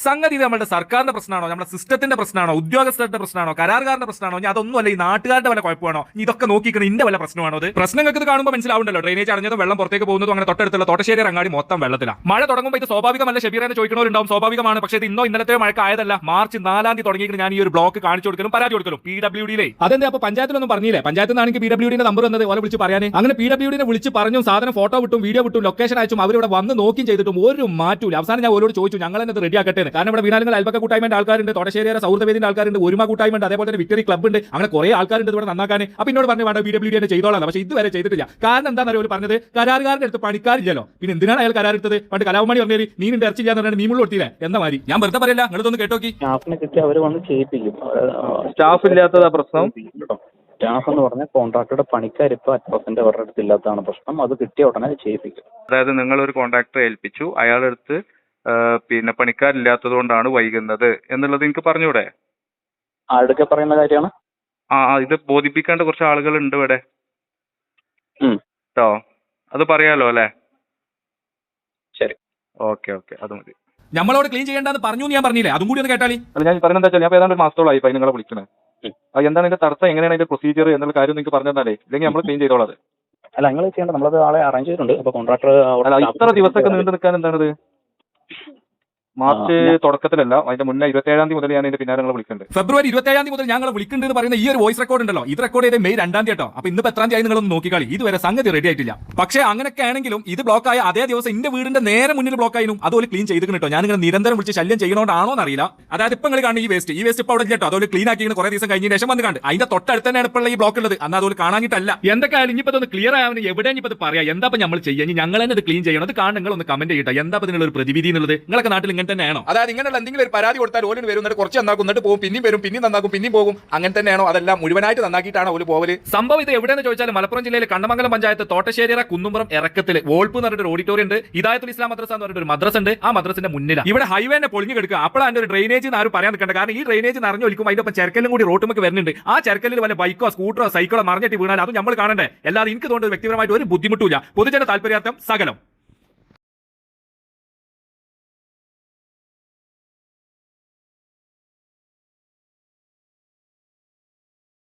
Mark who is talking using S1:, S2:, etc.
S1: സംഗതി നമ്മുടെ സർക്കാരിന്റെ പ്രശ്നമാണോ, നമ്മുടെ സിസ്റ്റത്തിന്റെ പ്രശ്നമാണോ, ഉദ്യോഗസ്ഥരുടെ പ്രശ്നമാണോ, കരാറുകാരുടെ പ്രശ്നമാണോ, ഞാൻ അതൊന്നും അല്ല ഈ നാട്ടുകാരുടെ വല്ല കുഴപ്പമാണോ, ഇതൊക്കെ നോക്കിക്കണം ഇന്റെ വല്ല പ്രശ്നമാണോ? അത് പ്രശ്നങ്ങൾക്ക് ഇത് കാണുമ്പോൾ മനസ്സിലാവുണ്ടല്ലോ. ഡ്രെയിനേജ് അടഞ്ഞതും വെള്ളം പുറത്തേക്ക് പോകുന്നതും അങ്ങനെ തൊട്ടടുത്തുള്ള തോട്ടശ്ശേരി അങ്ങാടി മൊത്തം വെള്ളത്തിലാണ്. മഴ തുടങ്ങുമ്പോൾ ഇത് സ്വാഭാവികമല്ല, ഷബീറിനെ ചോദിക്കണവരുണ്ടാവും, സ്വാഭാവികമാണ്. പക്ഷേ ഇത് ഇന്നോ ഇന്നലത്തെ മഴക്ക് ആയതല്ല. മാർച്ച് 4-ാം തീയതി തുടങ്ങിയിട്ട് ഞാൻ ഈ ഒരു ബ്ലോക്ക് കാണിച്ചു കൊടുക്കലും പരാതി കൊടുക്കലും PWD-യിലെ. അതെന്താ അപ്പൊ പഞ്ചായത്തിലൊന്നും പറഞ്ഞില്ലേ? പഞ്ചായത്തിൽ നിന്നാണെങ്കിൽ PWD-ന്റെ നമ്പർ വന്നത് ഓലെ വിളിച്ച് പറയാൻ. അങ്ങനെ PWD-നെ വിളിച്ച് പറഞ്ഞു, സാധനം ഫോട്ടോ വിട്ടും വീഡിയോ വിട്ടും ലൊക്കേഷൻ അയച്ചും അവരിവിടെ വന്ന് നോക്കിയും ചെയ്തിട്ടും ഒരു മാറ്റൂല. അവസാനം ഞാൻ ഓരോട് ചോദിച്ചു, ഞങ്ങൾ എന്നത് റെഡിയാക്കട്ടെ. കാരണം ഇവിടെ വീണാലുകൾ അയൽപക്ക കൂട്ടായ്മയുടെ ആൾക്കാരുണ്ട്, തോട്ടശ്ശേരിയുടെ സൗഹൃദവേദിന്റെ ആൾക്കാരുണ്ട്, ഒരുമ കൂട്ടായ്മ ഉണ്ട്, അതേപോലെ തന്നെ വിക്ടറി ക്ലബ് ഉണ്ട്. അങ്ങനെ കുറെ ആൾക്കാരുണ്ട് ഇവിടെ നന്നാക്കാൻ. അപ്പൊ എന്നോട് പറഞ്ഞു വേണ്ട PWD ചെയ്തോളാം. പക്ഷേ ഇതുവരെ ചെയ്തിട്ടില്ല. കാരണം എന്താണെന്ന് അവർ പറഞ്ഞത്, കരാറുകാരുടെ അടുത്ത് പണിക്കാരില്ലല്ലോ, പിന്നെ എന്തിനാണ് അയാൾ കരാറെടുത്തത്? പണ്ട് കലാവമണി പറഞ്ഞേരി മീനിന്റെ ഇറച്ചില്ലാന്ന് പറഞ്ഞാൽ മീൻ മുള്ള കൊടുത്തില്ലേ എന്ന മാതിരി. ഞാൻ വെറുതെ പറയില്ല, നിങ്ങളതൊന്ന് കേട്ടോക്കി.
S2: സ്റ്റാഫിനെ കിട്ടി അവർ വന്ന് ചെയ്യിപ്പിക്കും.
S3: സ്റ്റാഫ് ഇല്ലാത്തതാ പ്രശ്നം.
S2: സ്റ്റാഫ് എന്ന് പറഞ്ഞാൽ കോൺട്രാക്ടറുടെ പണിക്കാർ ഇപ്പോൾ അറ്റ് അവരുടെ അടുത്ത് ഇല്ലാത്തതാണ് പ്രശ്നം. അത് കിട്ടിയ ഉടനെ ചെയ്യിപ്പിക്കും.
S3: അതായത് നിങ്ങൾ ഒരു കോൺട്രാക്ടറെ ഏൽപ്പിച്ചു, അയാളുടെ അടുത്ത് പിന്നെ പണിക്കാരില്ലാത്തത് കൊണ്ടാണ് വൈകുന്നത് എന്നുള്ളത് എനിക്ക് പറഞ്ഞൂടെ?
S2: ആരൊക്കെ പറയുന്ന കാര്യമാണ്?
S3: ഇത് ബോധിപ്പിക്കേണ്ട കുറച്ച് ആളുകളുണ്ട് ഇവിടെ കേട്ടോ. അത് പറയാലോ അല്ലേ?
S2: ശരി,
S3: ഓക്കെ അത് മതി.
S1: നമ്മളോട് ക്ലീൻ ചെയ്യേണ്ടെന്ന് പറഞ്ഞു ഞാൻ പറഞ്ഞില്ലേ, അതും കൂടി ഒന്ന് കേട്ടാളി.
S3: ഞാൻ പറയുന്നത് എന്താ വെച്ചാൽ, ഞാൻ ഏതാണ്ട് ഒരു മാസത്തോളായി ഇപ്പൊ നിങ്ങളെ വിളിക്കുന്നത്. എന്താണ് ഇതിന്റെ തടസ്സം, എങ്ങനെയാണ് അതിന്റെ പ്രൊസീജിയർ എന്നുള്ള കാര്യം നിങ്ങൾക്ക് പറഞ്ഞു തന്നാലേ, ഇല്ലെങ്കിൽ നമ്മൾ ക്ലീൻ ചെയ്തോളാം.
S2: അല്ല, നിങ്ങൾ ചെയ്യേണ്ട, നമ്മളത് ആളെ അറേഞ്ച് ചെയ്തിട്ടുണ്ട്. അപ്പൊ കോൺട്രാക്ടർ
S3: ഇത്ര ദിവസമൊക്കെ നീണ്ടു നിൽക്കാൻ എന്താണത്? മാർച്ച് തുടക്കത്തിലല്ല, അതിന്റെ മുന്നേ 27-ാം തീയതി മുതൽ ഞാൻ ഇതിന്റെ പിന്നാലെ വിളിക്കുന്നുണ്ട്.
S1: ഫെബ്രുവരി 27-ാം തീയതി മുതൽ ഞങ്ങൾ വിളിക്കുന്നുണ്ട് എന്ന് പറയുന്ന ഈ ഒരു വോയിസ് റെക്കോർഡ് ഉണ്ടല്ലോ, ഇത് റെക്കോർഡ് ചെയ്ത് മെയ് 2-ാം തീയതി കേട്ടോ. അപ്പൊ ഇന്ന് 10-ാം തീയതി നിങ്ങളൊന്ന് നോക്കിക്കളി, ഇതുവരെ സംഗതി റെഡി ആയിട്ടില്ല. പക്ഷേ അങ്ങനെയൊക്കെ ആണെങ്കിലും ഇത് ബ്ലോക്ക് ആയ അതേ ദിവസം എന്റെ വീടിന്റെ നേരെ മുന്നിൽ ബ്ലോക്ക് ആയിരുന്നു, അതുപോലെ ക്ലീൻ ചെയ്തിട്ട് കേട്ടോ. ഞാൻ ഇങ്ങനെ നിരന്തരം വിളിച്ച് ശല്യം ചെയ്യണോണ്ടാണോ എന്നറിയില്ല. അതായത് ഇപ്പൊ നിങ്ങൾ കാണുന്ന ഈ വേസ്റ്റ് ഇപ്പൊ അവിടെ കേട്ടോ, അതുപോലെ ക്ലീൻ ആക്കി കുറെ ദിവസം കഴിഞ്ഞ ശേഷം വന്ന് കണ്ട് അതിന്റെ തൊട്ടടുത്ത് തന്നെയാണ് ഇപ്പോൾ ഈ ബ്ലോക്ക് ഉള്ളത്. അന്ന് അതുപോലെ കാണാനിട്ടല്ല. എന്തൊക്കെ ആയാലും ഇനിയിപ്പോ ഒന്ന് ക്ലിയർ ആവാൻ എവിടെ ഇപ്പൊ പറയാ, എന്താ നമ്മൾ ചെയ്യാൻ? ഞങ്ങൾ തന്നെ ഇത് ക്ലീൻ ചെയ്യണം. അത് കാണാൻ നിങ്ങൾ ഒന്ന് കമന്റ് ചെയ്യട്ടെ, എന്താ നിങ്ങളൊരു പ്രതിവിധി എന്നുള്ളത്. നിങ്ങളൊക്കെ നാട്ടിൽ ഇങ്ങനെ തന്നെയാണോ? അതായത് ഇങ്ങനെയുള്ള എന്തെങ്കിലും ഒരു പരാതി കൊടുത്താൽ ഓലിന് വരും, എന്നിട്ട് കുറച്ച് നന്നാക്കും, എന്നിട്ട് പോകും, പിന്നെയും വരും, പിന്നെയും നന്നാക്കും, പിന്നെയും പോകും. അങ്ങനെ തന്നെയാണോ? അതെല്ലാം മുഴുവനായിട്ട് നന്നാക്കിയിട്ടാണ് ഓല് പോവല്. സംഭവം ഇത് എവിടെയെന്ന് ചോദിച്ചാൽ മലപ്പുറം ജില്ലയിലെ കണ്ണമംഗലം പഞ്ചായത്ത് തോട്ടശ്ശേരിയറ കുന്നുംപുറം ഇറക്കത്തിൽ വോൾപ്പ് എന്ന് പറഞ്ഞിട്ട് ഒരു ഓഡിറ്റോറിയം ഉണ്ട്, ഹിദായത്തുൽ ഇസ്ലാം മദ്രസ എന്ന് പറഞ്ഞിട്ട് ഒരു മദ്രസ ഉണ്ട്. ആ മദ്രസിന്റെ മുന്നിലാണ് ഇവിടെ ഹൈവേനെ പൊളിഞ്ഞു കിടക്കുക. അപ്പോൾ അതിന്റെ ഒരു ഡ്രെയിനേജ് ആരും പറയാൻ നിൽക്കണ്ട. കാരണം ഈ ഡ്രെയിനേജ് നിറഞ്ഞൊലിക്കും, അതിന്റെ ഒപ്പം ചെർക്കലും കൂടി റോട്ടുമൊക്കെ വരുന്നുണ്ട്. ആ ചെർക്കലിൽ വല്ല ബൈക്കോ സ്കൂട്ടറോ സൈക്കിളോ മറിഞ്ഞിട്ട് വീണാൽ അത് നമ്മൾ കാണണ്ടേ. അല്ലാതെ എനിക്ക് തോന്നുന്നത് വ്യക്തിപരമായിട്ട് ഒരു ബുദ്ധിമുട്ടില്ല. പൊതുജന താല്പര്യാർത്ഥം സകലം.